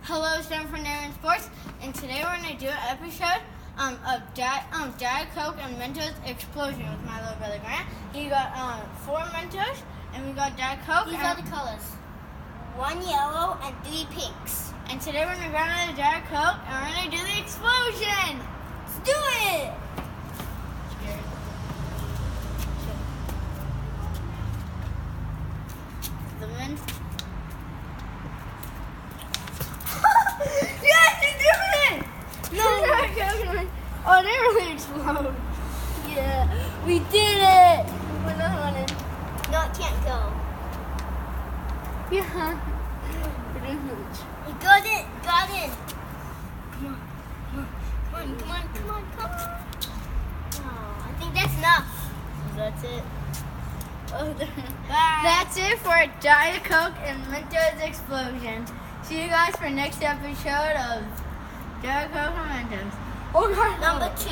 Hello, it's Jennifer from Sports, and today we're going to do an episode of Diet Coke and Mentos Explosion with my little brother Grant. He got 4 Mentos, and we got Diet Coke. These are the colors. 1 yellow and 3 pinks. And today we're going to grab another Diet Coke, and we're going to do the explosion. Let's do it! The Mentos. Oh, they really explode. Yeah, we did it! Put another one in. No, it can't go. Yeah. We're doing huge. We got it! Got it! Come on. Oh, I think that's enough. That's it. Oh, Bye. that's it for Diet Coke and Mentos Explosion. See you guys for next episode of Diet Coke and Mentos. Number 2.